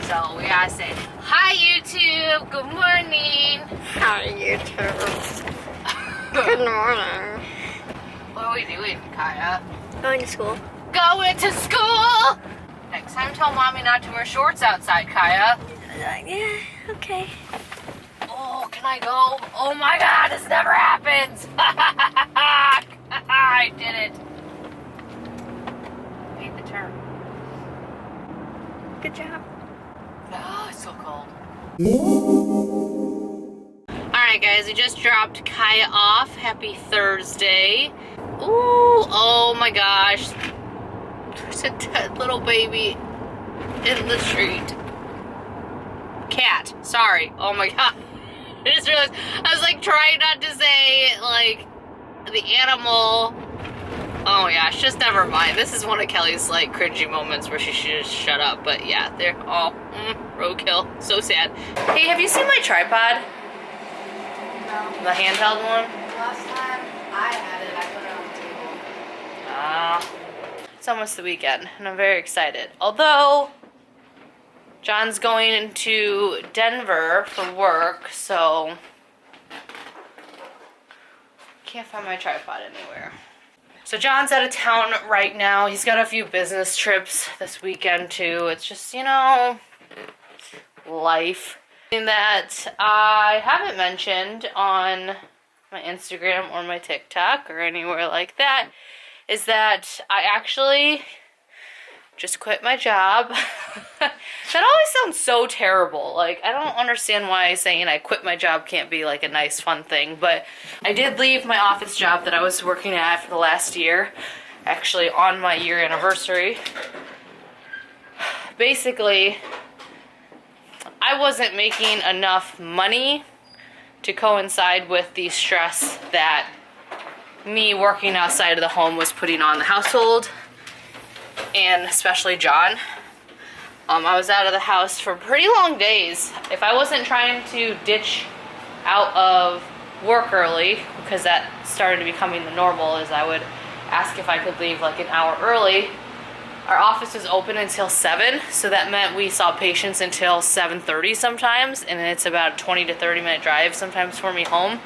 So we gotta say, hi YouTube, good morning. Hi, YouTube. Good morning. What are we doing, Kaya? Going to school. Going to school! Next time tell mommy not to wear shorts outside, Kaya. Yeah, okay. Oh, can I go? Oh my god, this never happens! I did it. Made the turn. Good job. Oh, it's so cold. Alright guys, we just dropped Kaya off. Happy Thursday. Ooh, oh my gosh. There's a dead little baby in the street. Cat, sorry. Oh my god. I just realized, I was like trying not to say like the animal. Oh yeah, just never mind. This is one of Kelly's like cringy moments where she should just shut up. But yeah, they're all roadkill. So sad. Hey, have you seen my tripod? No. The handheld one? Last time I had it, I put it on the table. It's almost the weekend, and I'm very excited. Although, John's going to Denver for work, so can't find my tripod anywhere. So John's out of town right now. He's got a few business trips this weekend too. It's just, you know, life. And that I haven't mentioned on my Instagram or my TikTok or anywhere like that is that I actually just quit my job. That always sounds so terrible. Like, I don't understand why saying I quit my job can't be like a nice fun thing, but I did leave my office job that I was working at for the last year, actually on my year anniversary. Basically, I wasn't making enough money to coincide with the stress that me working outside of the home was putting on the household, and especially John. I was out of the house for pretty long days. If I wasn't trying to ditch out of work early, because that started becoming the normal, is I would ask if I could leave like an hour early. Our office was open until 7, so that meant we saw patients until 7:30 sometimes, and it's about a 20 to 30 minute drive sometimes for me home.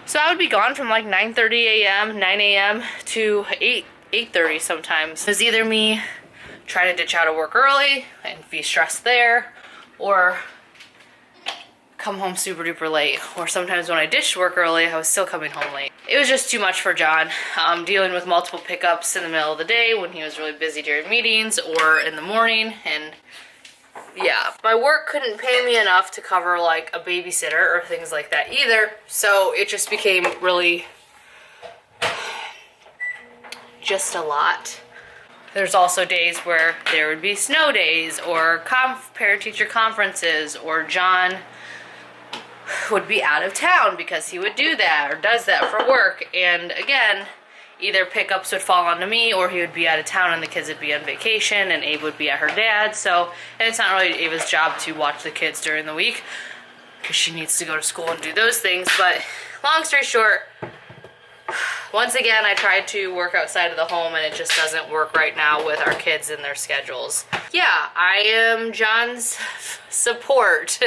So I would be gone from like 9:30 a.m., 9 a.m. to 8:30 sometimes. It was either me try to ditch out of work early and be stressed there, or come home super duper late. Or sometimes when I ditched work early, I was still coming home late. It was just too much for John, dealing with multiple pickups in the middle of the day when he was really busy during meetings or in the morning. And yeah, my work couldn't pay me enough to cover like a babysitter or things like that either. So it just became really just a lot. There's also days where there would be snow days or parent-teacher conferences, or John would be out of town because he would do that or does that for work. And again, either pickups would fall onto me, or he would be out of town and the kids would be on vacation and Ava would be at her dad's. So, and it's not really Ava's job to watch the kids during the week because she needs to go to school and do those things. But long story short, once again, I tried to work outside of the home and it just doesn't work right now with our kids and their schedules. Yeah, I am John's support.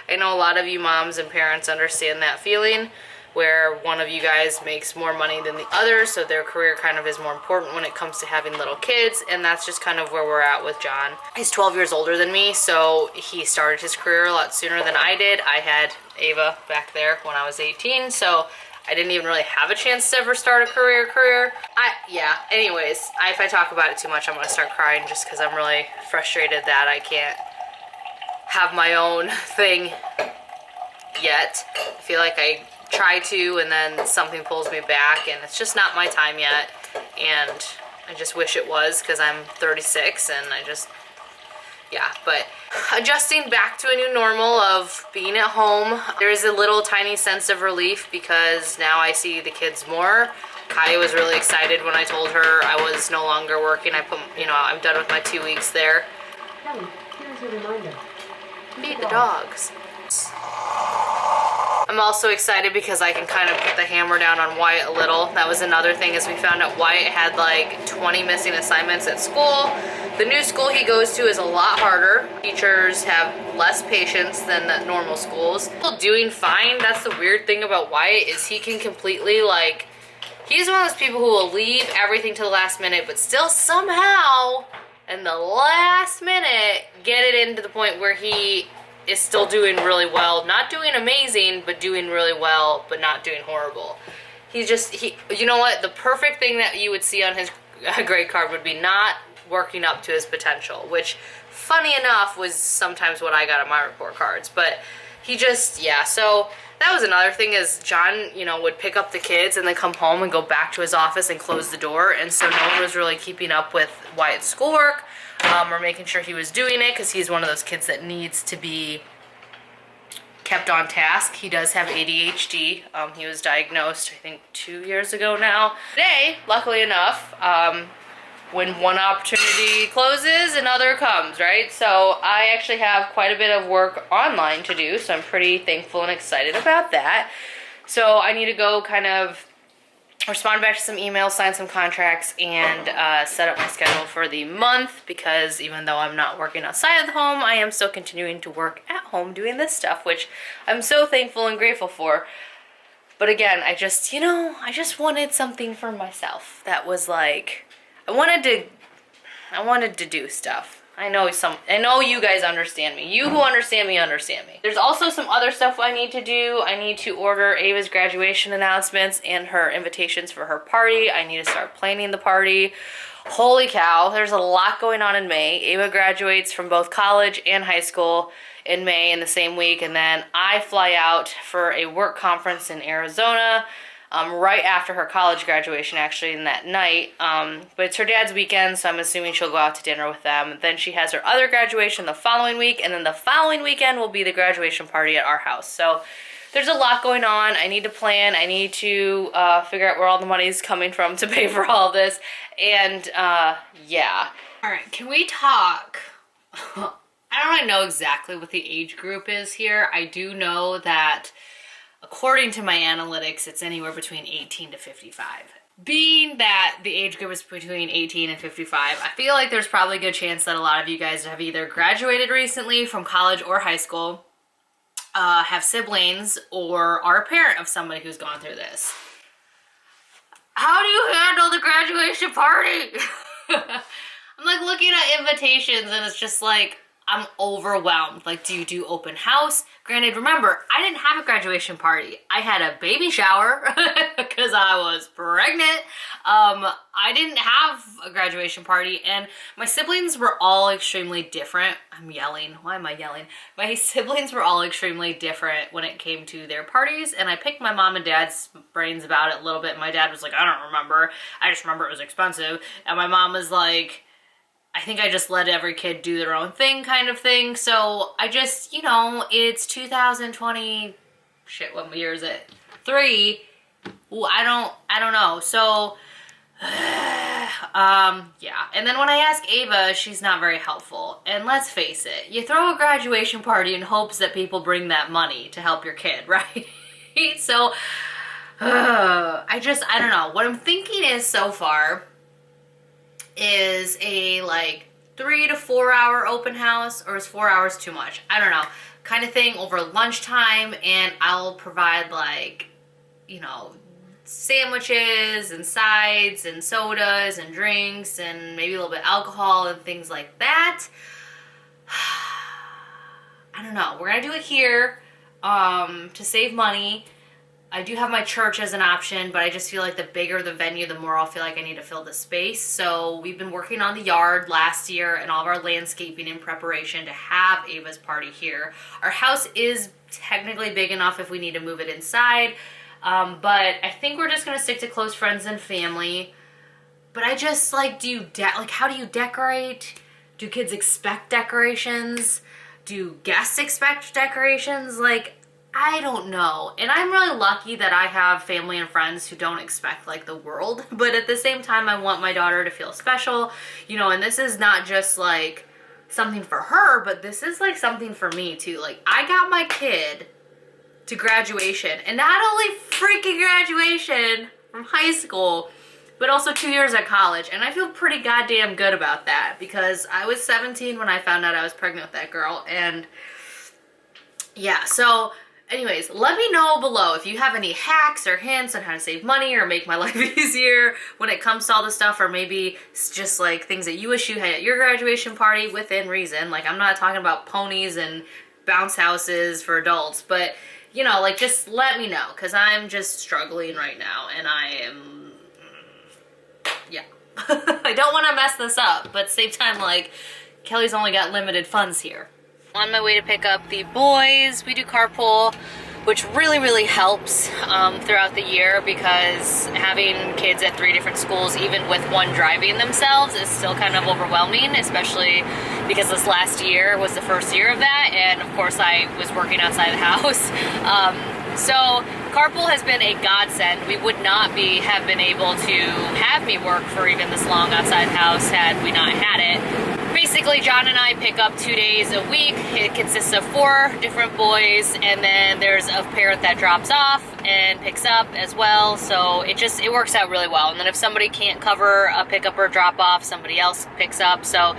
I know a lot of you moms and parents understand that feeling, where one of you guys makes more money than the other, so their career kind of is more important when it comes to having little kids, and that's just kind of where we're at with John. He's 12 years older than me, so he started his career a lot sooner than I did. I had Ava back there when I was 18, so I didn't even really have a chance to ever start a career. Anyways, if I talk about it too much, I'm gonna start crying just because I'm really frustrated that I can't have my own thing yet. I feel like I try to and then something pulls me back, and it's just not my time yet, and I just wish it was, because I'm 36 and but adjusting back to a new normal of being at home, there is a little tiny sense of relief because now I see the kids more. Kaya was really excited when I told her I was no longer working. I'm done with my 2 weeks there. Kelly, here's a reminder. Feed the dogs. I'm also excited because I can kind of put the hammer down on Wyatt a little. That was another thing, is we found out Wyatt had like 20 missing assignments at school. The new school he goes to is a lot harder. Teachers have less patience than the normal schools. Still doing fine. That's the weird thing about Wyatt is he can completely like, he's one of those people who will leave everything to the last minute, but still somehow in the last minute get it into the point where he is still doing really well. Not doing amazing, but doing really well, but not doing horrible. He's just, you know what? The perfect thing that you would see on his grade card would be not working up to his potential, which funny enough was sometimes what I got on my report cards. But he just, yeah, so that was another thing is John, you know, would pick up the kids and then come home and go back to his office and close the door, and so no one was really keeping up with Wyatt's schoolwork or making sure he was doing it, because he's one of those kids that needs to be kept on task. He does have ADHD. He was diagnosed, I think, 2 years ago now. Today, luckily enough, when one opportunity closes, another comes, right? So I actually have quite a bit of work online to do, so I'm pretty thankful and excited about that. So I need to go kind of respond back to some emails, sign some contracts, and set up my schedule for the month, because even though I'm not working outside of the home, I am still continuing to work at home doing this stuff, which I'm so thankful and grateful for. But again, I just, you know, I just wanted something for myself that was like, I wanted to do stuff. I know you guys understand me. You who understand me, understand me. There's also some other stuff I need to do. I need to order Ava's graduation announcements and her invitations for her party. I need to start planning the party. Holy cow, there's a lot going on in May. Ava graduates from both college and high school in May in the same week, and then I fly out for a work conference in Arizona right after her college graduation, actually, in that night. But it's her dad's weekend, so I'm assuming she'll go out to dinner with them. Then she has her other graduation the following week, and then the following weekend will be the graduation party at our house. So there's a lot going on. I need to plan. I need to figure out where all the money's coming from to pay for all this. And yeah. All right, can we talk? I don't really know exactly what the age group is here. I do know that according to my analytics, it's anywhere between 18 to 55. Being that the age group is between 18 and 55, I feel like there's probably a good chance that a lot of you guys have either graduated recently from college or high school, have siblings, or are a parent of somebody who's gone through this. How do you handle the graduation party? I'm like looking at invitations and it's just like, I'm overwhelmed. Like, do you do open house? Granted, remember, I didn't have a graduation party. I had a baby shower because I was pregnant. I didn't have a graduation party, and my siblings were all extremely different. I'm yelling. Why am I yelling? My siblings were all extremely different when it came to their parties, and I picked my mom and dad's brains about it a little bit. My dad was like, I don't remember. I just remember it was expensive. And my mom was like, I think I just let every kid do their own thing, kind of thing. So I just, you know, it's 2020, shit, what year is it? 3. Ooh, I don't know. So, yeah. And then when I ask Ava, she's not very helpful. And let's face it, you throw a graduation party in hopes that people bring that money to help your kid, right? So, I don't know. What I'm thinking is so far is a like 3 to 4 hour open house, or is 4 hours too much? I don't know, kind of thing over lunchtime, and I'll provide like, you know, sandwiches and sides and sodas and drinks and maybe a little bit of alcohol and things like that. I don't know, we're gonna do it here to save money. I do have my church as an option, but I just feel like the bigger the venue, the more I'll feel like I need to fill the space. So we've been working on the yard last year and all of our landscaping in preparation to have Ava's party here. Our house is technically big enough if we need to move it inside, but I think we're just gonna stick to close friends and family. But I just like, how do you decorate? Do kids expect decorations? Do guests expect decorations? Like, I don't know. And I'm really lucky that I have family and friends who don't expect like the world, but at the same time I want my daughter to feel special, you know, and this is not just like something for her, but this is like something for me too. Like, I got my kid to graduation, and not only freaking graduation from high school, but also 2 years at college. And I feel pretty goddamn good about that because I was 17 when I found out I was pregnant with that girl. And yeah, so anyways, let me know below if you have any hacks or hints on how to save money or make my life easier when it comes to all this stuff, or maybe it's just like things that you wish you had at your graduation party within reason. Like, I'm not talking about ponies and bounce houses for adults, but you know, like, just let me know, because I'm just struggling right now, and I am, yeah. I don't want to mess this up, but at the same time, like, Kelly's only got limited funds here. On my way to pick up the boys. We do carpool, which really helps throughout the year, because having kids at 3 different schools, even with one driving themselves, is still kind of overwhelming, especially because this last year was the first year of that, and of course I was working outside the house. So carpool has been a godsend. We would not have been able to have me work for even this long outside the house had we not had it. Basically, John and I pick up 2 days a week. It consists of 4 different boys, and then there's a parent that drops off and picks up as well. So it works out really well. And then if somebody can't cover a pickup or drop off, somebody else picks up. So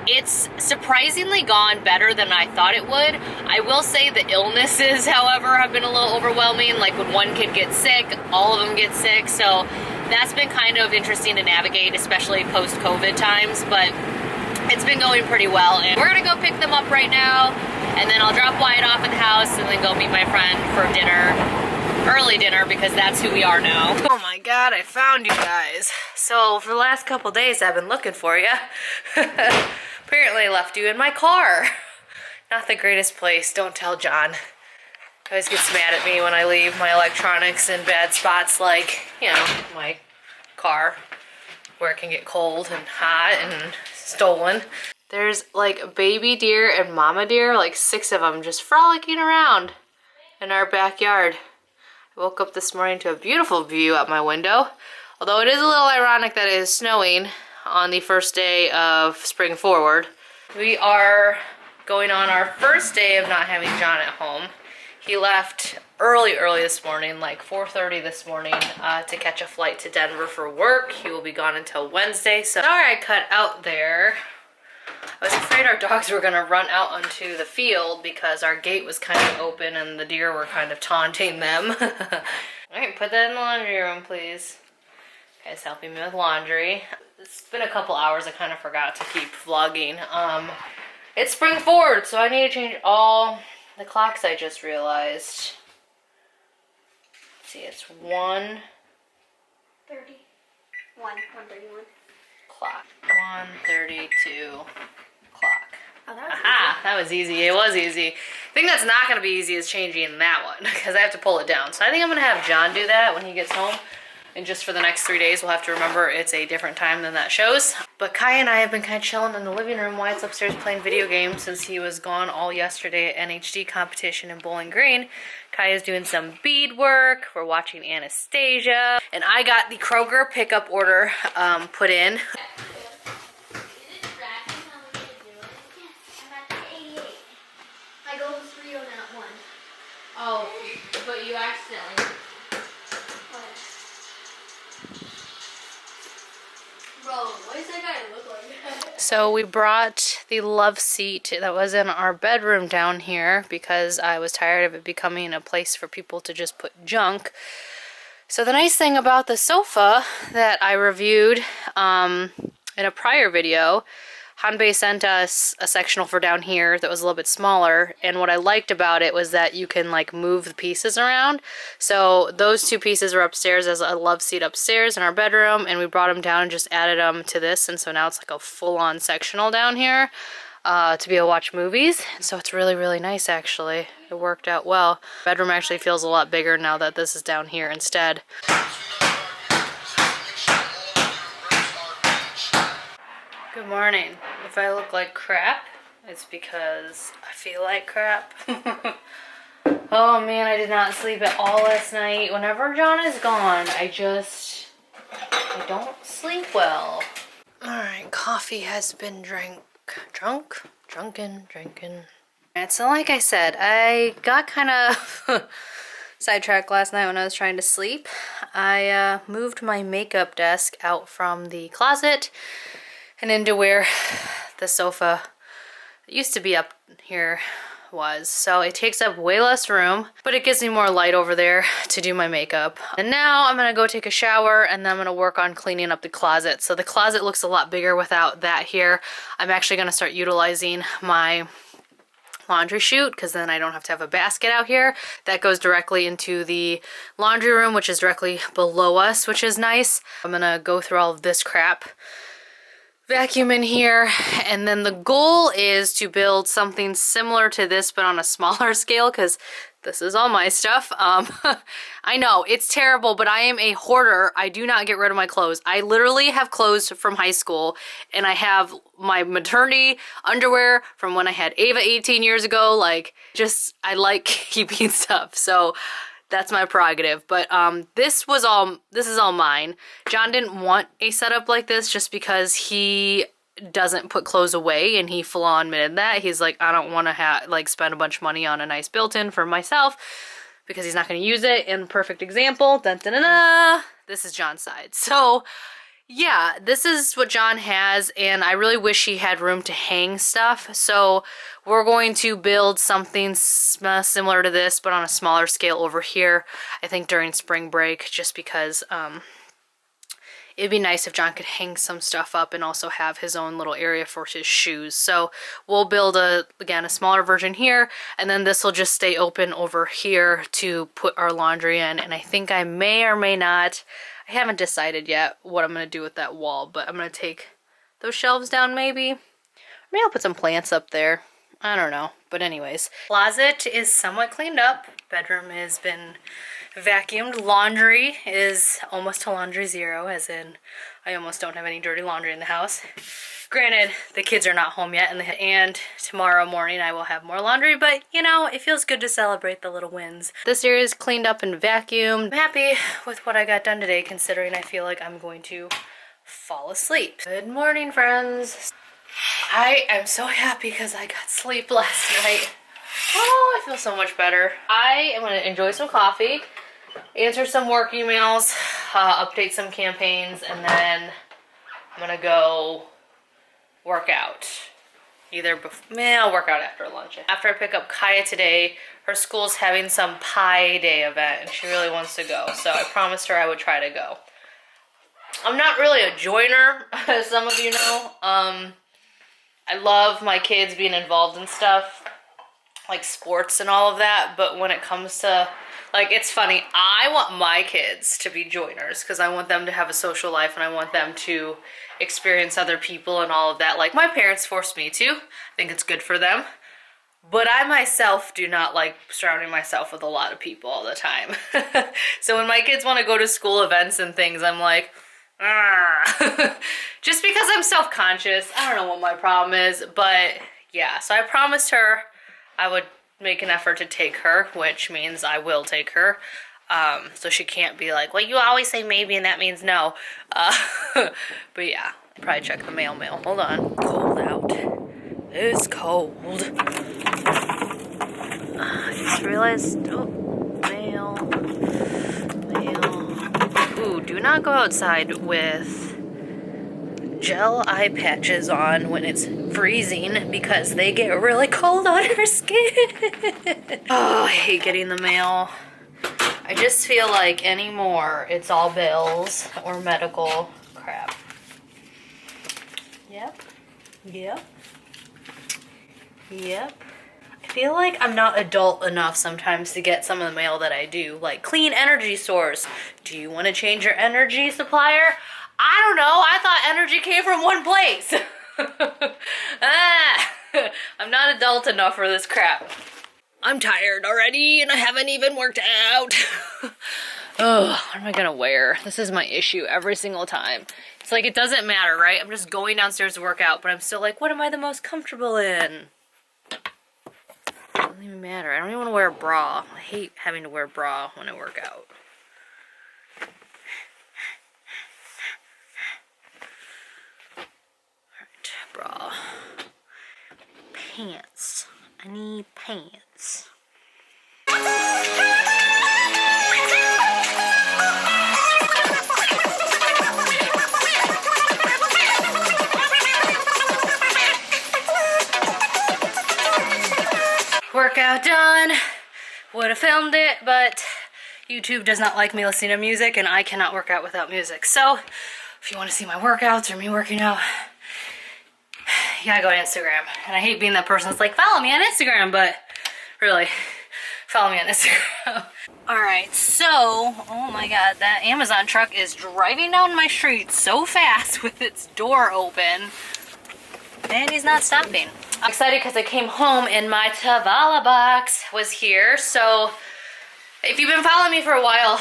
it's surprisingly gone better than I thought it would. I will say the illnesses, however, have been a little overwhelming. Like when one kid gets sick, all of them get sick. So that's been kind of interesting to navigate, especially post-COVID times. But it's been going pretty well, and we're gonna go pick them up right now, and then I'll drop Wyatt off at the house and then go meet my friend for dinner, early dinner, because that's who we are now. Oh my god, I found you guys. So for the last couple days I've been looking for you. Apparently I left you in my car. Not the greatest place, don't tell John. He always gets mad at me when I leave my electronics in bad spots, like, you know, my car, where it can get cold and hot and stolen. There's like baby deer and mama deer, like 6 of them just frolicking around in our backyard. I woke up this morning to a beautiful view out my window, although it is a little ironic that it is snowing on the first day of spring forward. We are going on our first day of not having John at home. He left early this morning, like 4:30 this morning, to catch a flight to Denver for work. He will be gone until Wednesday. So sorry I cut out there. I was afraid our dogs were gonna run out onto the field because our gate was kind of open and the deer were kind of taunting them. All right, put that in the laundry room, please. You guys helping me with laundry. It's been a couple hours. I kind of forgot to keep vlogging. It's spring forward, so I need to change all the clocks. I just realized. Let's see, it's 1:31 clock. 1:32 clock. Oh, that was Aha, that was easy. It was easy. The thing that's not going to be easy is changing that one, because I have to pull it down. So I think I'm going to have John do that when he gets home. And just for the next 3 days, we'll have to remember it's a different time than that shows. But Kai and I have been kind of chilling in the living room. Wyatt's upstairs playing video games since he was gone all yesterday at NHD competition in Bowling Green. Kai is doing some bead work. We're watching Anastasia. And I got the Kroger pickup order put in. I go 3 on that one. Oh, but you accidentally... Bro, why does that guy look like that? So we brought the love seat that was in our bedroom down here because I was tired of it becoming a place for people to just put junk. So the nice thing about the sofa that I reviewed in a prior video, Hanbei sent us a sectional for down here that was a little bit smaller, and what I liked about it was that you can like move the pieces around. So those 2 pieces are upstairs as a love seat upstairs in our bedroom, and we brought them down and just added them to this, and so now it's like a full-on sectional down here to be able to watch movies. And so it's really nice, actually. It worked out well. Bedroom actually feels a lot bigger now that this is down here instead. Good morning. If I look like crap, it's because I feel like crap. Oh man, I did not sleep at all last night. Whenever John is gone, I don't sleep well. Alright, coffee has been drinking. And so like I said, I got kind of Sidetrack last night when I was trying to sleep. I moved my makeup desk out from the closet and into where the sofa that used to be up here was. So it takes up way less room, but it gives me more light over there to do my makeup. And now I'm gonna go take a shower and then I'm gonna work on cleaning up the closet. So the closet looks a lot bigger without that here. I'm actually gonna start utilizing my laundry chute because then I don't have to have a basket out here. That goes directly into the laundry room, which is directly below us, which is nice. I'm gonna go through all of this crap, vacuum in here, and then the goal is to build something similar to this but on a smaller scale because this is all my stuff. I know it's terrible, but I am a hoarder. I do not get rid of my clothes. I literally have clothes from high school, and I have my maternity underwear from when I had Ava 18 years ago. Like, just, I like keeping stuff. So that's my prerogative. But this is all mine. John didn't want a setup like this just because he doesn't put clothes away, and he full on admitted that. He's like, I don't want to spend a bunch of money on a nice built-in for myself because he's not going to use it. And perfect example, dun, dun, dun, dun, this is John's side. So yeah, this is what John has, and I really wish he had room to hang stuff. So we're going to build something similar to this, but on a smaller scale over here, I think during spring break, just because it'd be nice if John could hang some stuff up and also have his own little area for his shoes. So we'll build again, a smaller version here, and then this will just stay open over here to put our laundry in. And I think I may or may not, I haven't decided yet what I'm going to do with that wall, but I'm going to take those shelves down maybe. Maybe I'll put some plants up there. I don't know. But anyways, closet is somewhat cleaned up. Bedroom has been vacuumed. Laundry is almost to laundry zero, as in I almost don't have any dirty laundry in the house. Granted, the kids are not home yet, and tomorrow morning I will have more laundry, but you know, it feels good to celebrate the little wins. This area is cleaned up and vacuumed. I'm happy with what I got done today, considering I feel like I'm going to fall asleep. Good morning, friends. I am so happy because I got sleep last night. Oh, I feel so much better. I am going to enjoy some coffee, answer some work emails, update some campaigns, and then I'm going to go work out. I'll work out after lunch. After I pick up Kaya today, her school's having some pie day event, and she really wants to go, so I promised her I would try to go. I'm not really a joiner, as some of you know. I love my kids being involved in stuff, like sports and all of that, but when it comes to, like, it's funny, I want my kids to be joiners because I want them to have a social life and I want them to experience other people and all of that. Like, my parents forced me to. I think it's good for them. But I myself do not like surrounding myself with a lot of people all the time. So when my kids want to go to school events and things, I'm like, just because I'm self-conscious. I don't know what my problem is, but yeah. So I promised her I would make an effort to take her, which means I will take her. So she can't be like, well, you always say maybe and that means no. But yeah, probably check the mail. Hold on. Cold out. It's cold. I just realized, mail. Ooh, do not go outside with gel eye patches on when it's freezing because they get really cold on your skin. Oh, I hate getting the mail. I just feel like anymore it's all bills or medical crap. Yep. I feel like I'm not adult enough sometimes to get some of the mail that I do, like clean energy source. Do you want to change your energy supplier? I don't know. I thought energy came from one place. I'm not adult enough for this crap. I'm tired already and I haven't even worked out. Oh, what am I gonna wear? This is my issue every single time. It's like, it doesn't matter, right? I'm just going downstairs to work out, but I'm still like, what am I the most comfortable in? It doesn't even matter. I don't even want to wear a bra. I hate having to wear a bra when I work out. Alright, bra. Pants. I need pants. workout done. Would have filmed it, but YouTube does not like me listening to music, and I cannot work out without music. So if you want to see my workouts or me working out, you gotta go to Instagram. And I hate being that person that's like, follow me on Instagram, but really, follow me on Instagram. Alright, so, oh my god, that Amazon truck is driving down my street so fast with its door open, and he's not stopping. I'm excited because I came home and my Tavala box was here. So if you've been following me for a while,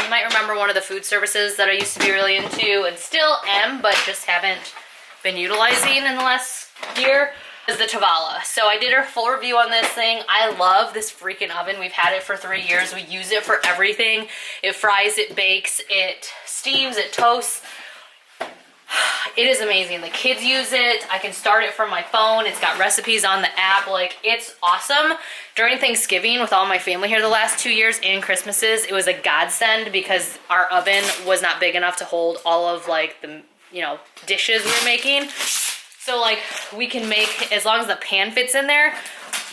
you might remember one of the food services that I used to be really into and still am, but just haven't been utilizing in the last year, is the Tavala. So I did a full review on this thing. I love this freaking oven. We've had it for 3 years. We use it for everything. It fries, it bakes, it steams, it toasts. It is amazing. The kids use it. I can start it from my phone. It's got recipes on the app. Like, it's awesome. During Thanksgiving with all my family here the last 2 years and Christmases, it was a godsend because our oven was not big enough to hold all of like the, you know, dishes we were making. So like we can make, as long as the pan fits in there,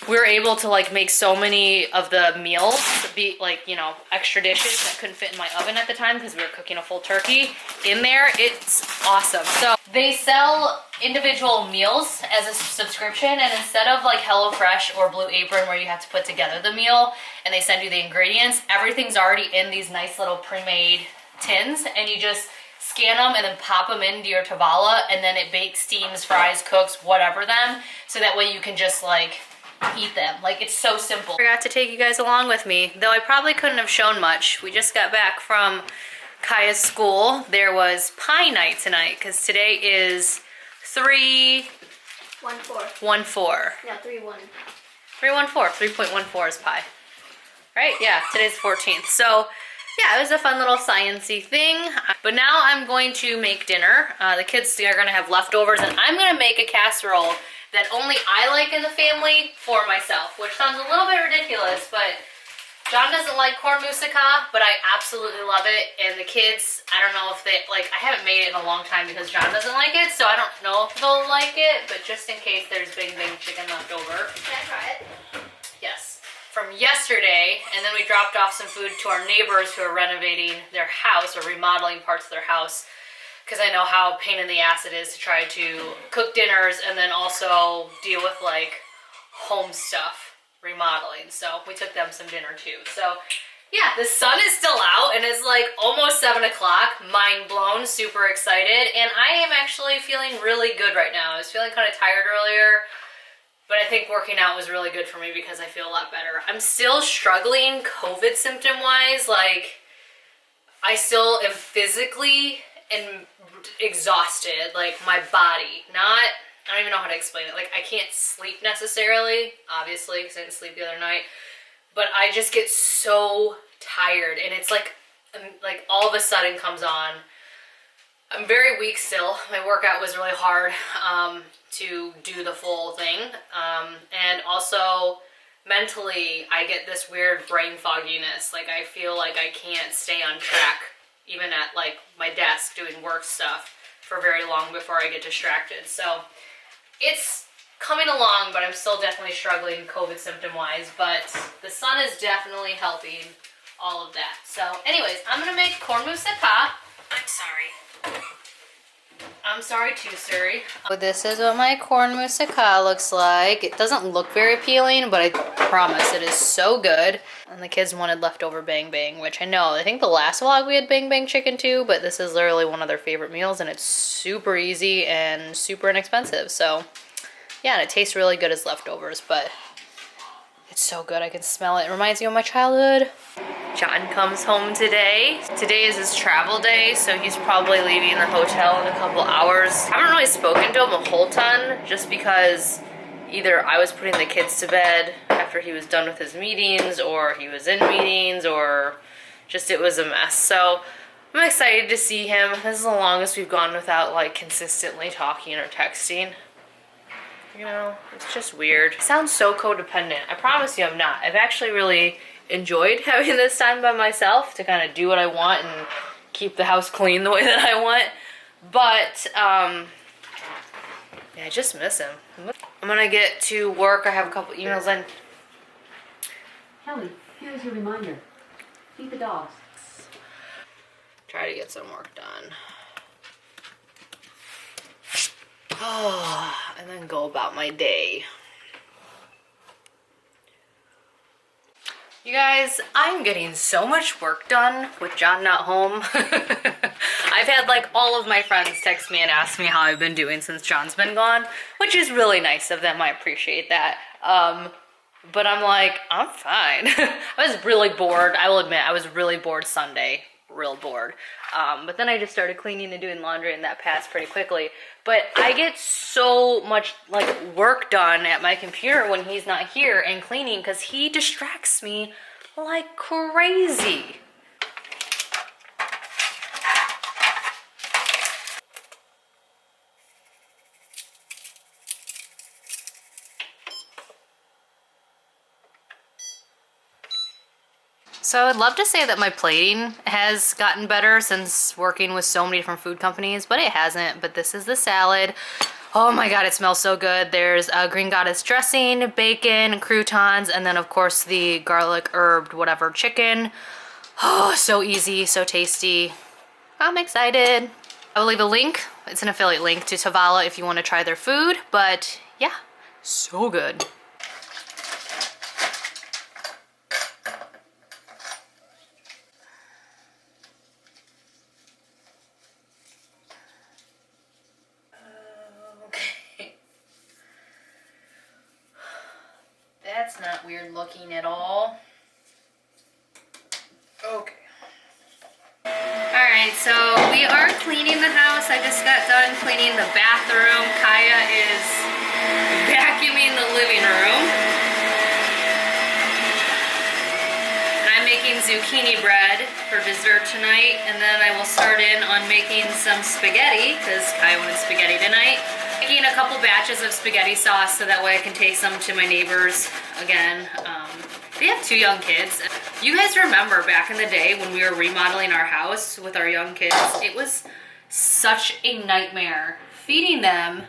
we're able to like make so many of the meals, be like, you know, extra dishes that couldn't fit in my oven at the time because we were cooking a full turkey in there. It's awesome. So they sell individual meals as a subscription, and instead of like HelloFresh or Blue Apron where you have to put together the meal and they send you the ingredients, everything's already in these nice little pre-made tins, and you just scan them and then pop them into your Tavala, and then it bakes, steams, fries, cooks, whatever them, so that way you can just like eat them. Like, it's so simple. I forgot to take you guys along with me, though I probably couldn't have shown much. We just got back from Kaya's school. There was pie night tonight because today is 3-1-4. 1-4. No, 3-1. 3-1-4 is pie. Right? Yeah, today's 14th. So yeah, it was a fun little science-y thing. But now I'm going to make dinner. The kids are gonna have leftovers, and I'm gonna make a casserole that only I like in the family for myself, which sounds a little bit ridiculous, but John doesn't like corn moussaka, but I absolutely love it. And the kids, I don't know if they, like, I haven't made it in a long time because John doesn't like it, so I don't know if they'll like it, but just in case there's bing chicken left over. Can I try it? Yes. From yesterday, and then we dropped off some food to our neighbors who are renovating their house or remodeling parts of their house, because I know how pain in the ass it is to try to cook dinners and then also deal with like home stuff, remodeling. So we took them some dinner too. So yeah, the sun is still out and it's like almost 7 o'clock, mind blown, super excited. And I am actually feeling really good right now. I was feeling kind of tired earlier, but I think working out was really good for me because I feel a lot better. I'm still struggling COVID symptom wise. Like, I still am physically and exhausted, like my body, I don't even know how to explain it. Like, I can't sleep necessarily, obviously, because I didn't sleep the other night, but I just get so tired, and it's like all of a sudden comes on. I'm very weak still. My workout was really hard to do the full thing, and also mentally I get this weird brain fogginess. Like, I feel like I can't stay on track even at like my desk doing work stuff for very long before I get distracted. So it's coming along, but I'm still definitely struggling COVID symptom wise, but the sun is definitely helping all of that. So anyways, I'm gonna make corn moussaka. I'm sorry. I'm sorry too, Suri. So this is what my corn moussaka looks like. It doesn't look very appealing, but I promise it is so good. And the kids wanted leftover bang bang, which I think the last vlog we had bang bang chicken too, but this is literally one of their favorite meals, and it's super easy and super inexpensive. So yeah, and it tastes really good as leftovers, but it's so good. I can smell it. It reminds me of my childhood. John comes home today. Today is his travel day, so he's probably leaving the hotel in a couple hours. I haven't really spoken to him a whole ton, just because either I was putting the kids to bed after he was done with his meetings, or he was in meetings, or just it was a mess. So I'm excited to see him. This is the longest we've gone without like consistently talking or texting. You know, it's just weird. It sounds so codependent. I promise you I'm not. I've actually really enjoyed having this time by myself to kind of do what I want and keep the house clean the way that I want. But, yeah, I just miss him. I'm gonna get to work. I have a couple emails Kelly, here's your reminder. Feed the dogs. Try to get some work done. Oh, and then go about my day. You guys, I'm getting so much work done with John not home. I've had like all of my friends text me and ask me how I've been doing since John's been gone, which is really nice of them. I appreciate that. But I'm like, I'm fine. I was really bored. I will admit, I was really bored Sunday. Real bored. But then I just started cleaning and doing laundry, and that passed pretty quickly. But I get so much like work done at my computer when he's not here and cleaning, because he distracts me like crazy. So I'd love to say that my plating has gotten better since working with so many different food companies, but it hasn't. But this is the salad. Oh my God, it smells so good. There's a green goddess dressing, bacon, croutons, and then of course the garlic herbed whatever chicken. Oh, so easy, so tasty. I'm excited. I will leave a link. It's an affiliate link to Tavala if you want to try their food, but yeah, so good. That's not weird looking at all. Okay. Alright, so we are cleaning the house. I just got done cleaning the bathroom. Kaya is vacuuming the living room. And I'm making zucchini bread for dessert tonight. And then I will start in on making some spaghetti, because Kaya wanted spaghetti tonight. Making a couple batches of spaghetti sauce so that way I can take some to my neighbors again. They have 2 young kids. You guys remember back in the day when we were remodeling our house with our young kids, it was such a nightmare feeding them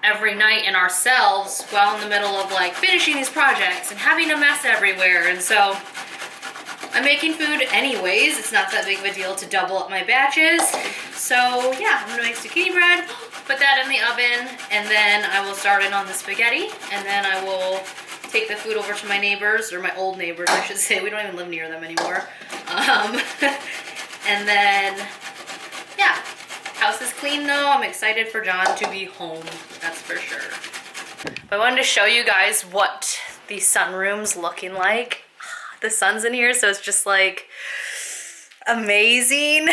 every night and ourselves while in the middle of like finishing these projects and having a mess everywhere. And so I'm making food anyways. It's not that big of a deal to double up my batches. So yeah, I'm gonna make zucchini bread, put that in the oven, and then I will start in on the spaghetti, and then I will take the food over to my neighbors, or my old neighbors I should say. We don't even live near them anymore. And then, yeah, house is clean though. I'm excited for John to be home, that's for sure. But I wanted to show you guys what the sunroom's looking like. The sun's in here, so it's just like amazing.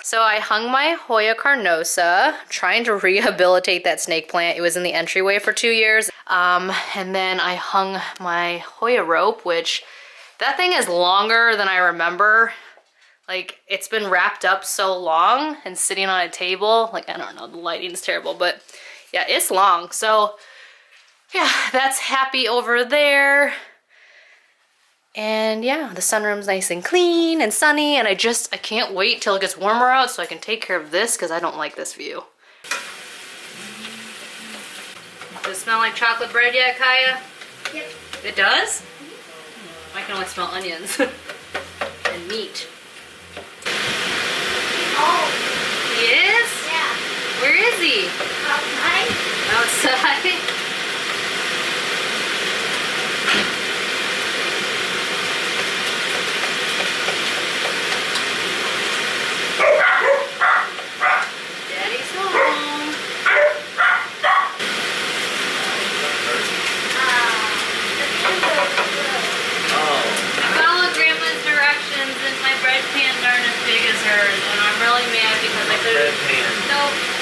So I hung my Hoya carnosa, trying to rehabilitate that snake plant. It was in the entryway for 2 years. And then I hung my Hoya rope, which that thing is longer than I remember. Like, it's been wrapped up so long and sitting on a table. Like, I don't know, the lighting's terrible, but yeah, it's long. So yeah, that's happy over there. And yeah, the sunroom's nice and clean and sunny, and I can't wait till it gets warmer out so I can take care of this, because I don't like this view. Does it smell like chocolate bread yet, Kaya? Yep. It does? I can only smell onions and meat. Oh. He is? Yeah. Where is he? Outside. Outside? Daddy's home. I followed Grandma's directions and my bread pans aren't as big as hers, and I'm really mad because I could have... No,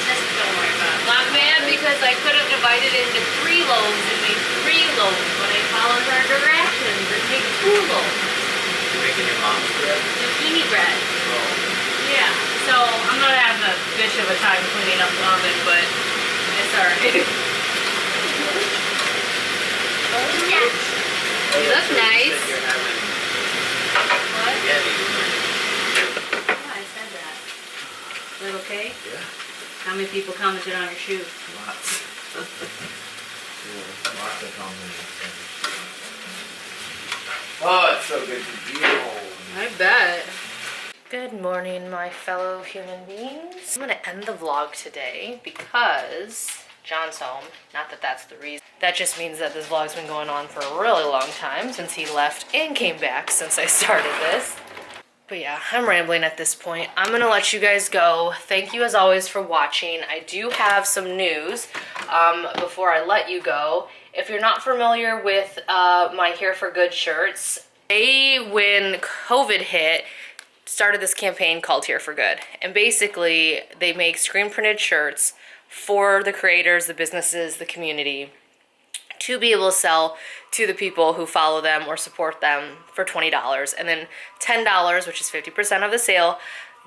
just don't worry about it. Well, I'm mad because I could have divided it into 3 loaves and made 3 loaves, but I followed her directions and made 2 loaves. You're making your mom's bread? Zucchini bread. Oh. Yeah, so I'm gonna have a bitch of a time cleaning up the oven, but it's alright. Yeah. You look nice. You're having What? spaghetti. Yeah, I said that. Is that okay? Yeah, How many people commented on your shoe? lots. Yeah, lots of combinations. so good to deal. I bet. Good morning, my fellow human beings. I'm gonna end the vlog today because John's home. Not that that's the reason. That just means that this vlog's been going on for a really long time since he left and came back since I started this. But yeah, I'm rambling at this point. I'm gonna let you guys go. Thank you as always for watching. I do have some news before I let you go. If you're not familiar with my Here for Good shirts, when COVID hit, started this campaign called Here for Good. And basically, they make screen printed shirts for the creators, the businesses, the community, to be able to sell to the people who follow them or support them for $20. And then $10, which is 50% of the sale,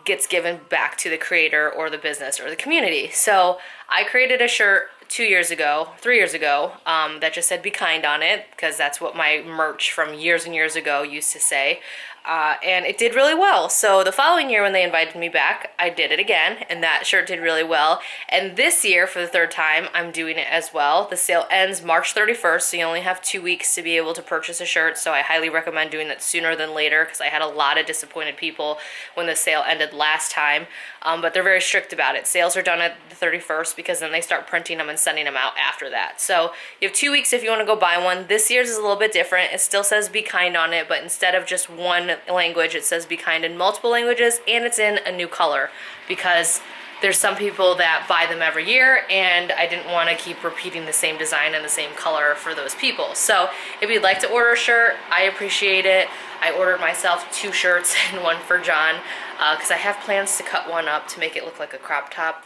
gets given back to the creator or the business or the community. So I created a shirt 3 years ago, that just said "Be Kind" on it, because that's what my merch from years and years ago used to say. And it did really well. So the following year when they invited me back, I did it again, and that shirt did really well. And this year, for the third time, I'm doing it as well. The sale ends March 31st, so you only have 2 weeks to be able to purchase a shirt, so I highly recommend doing that sooner than later, because I had a lot of disappointed people when the sale ended last time. But they're very strict about it. Sales are done at the 31st, because then they start printing them and sending them out after that. So you have 2 weeks if you want to go buy one. This year's is a little bit different. It still says "Be Kind" on it, but instead of just one language, it says "Be Kind" in multiple languages, and it's in a new color, because there's some people that buy them every year, and I didn't want to keep repeating the same design and the same color for those people. So if you'd like to order a shirt, I appreciate it. I ordered myself 2 shirts and one for John, because I have plans to cut one up to make it look like a crop top.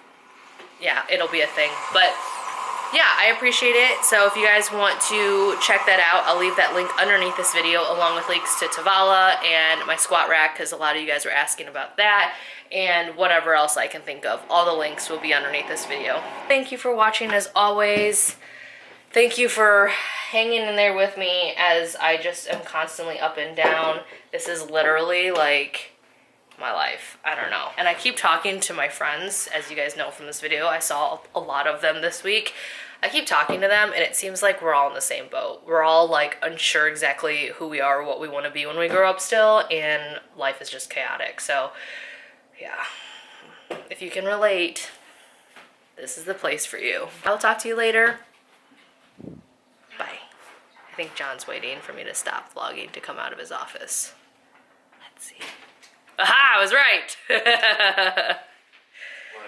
Yeah, it'll be a thing. But yeah, I appreciate it. So if you guys want to check that out, I'll leave that link underneath this video, along with links to Tavala and my squat rack, because a lot of you guys were asking about that, and whatever else I can think of. All the links will be underneath this video. Thank you for watching as always. Thank you for hanging in there with me as I just am constantly up and down. This is literally like my life. I don't know. And I keep talking to my friends, as you guys know from this video. I saw a lot of them this week. I keep talking to them, and it seems like we're all in the same boat. We're all like unsure exactly who we are, what we want to be when we grow up still, and life is just chaotic. So yeah, if you can relate, this is the place for you. I'll talk to you later. Bye. I think John's waiting for me to stop vlogging to come out of his office. Let's see. Aha, I was right. What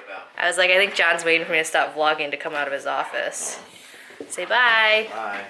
about? I was like, I think John's waiting for me to stop vlogging to come out of his office. Say bye. Bye.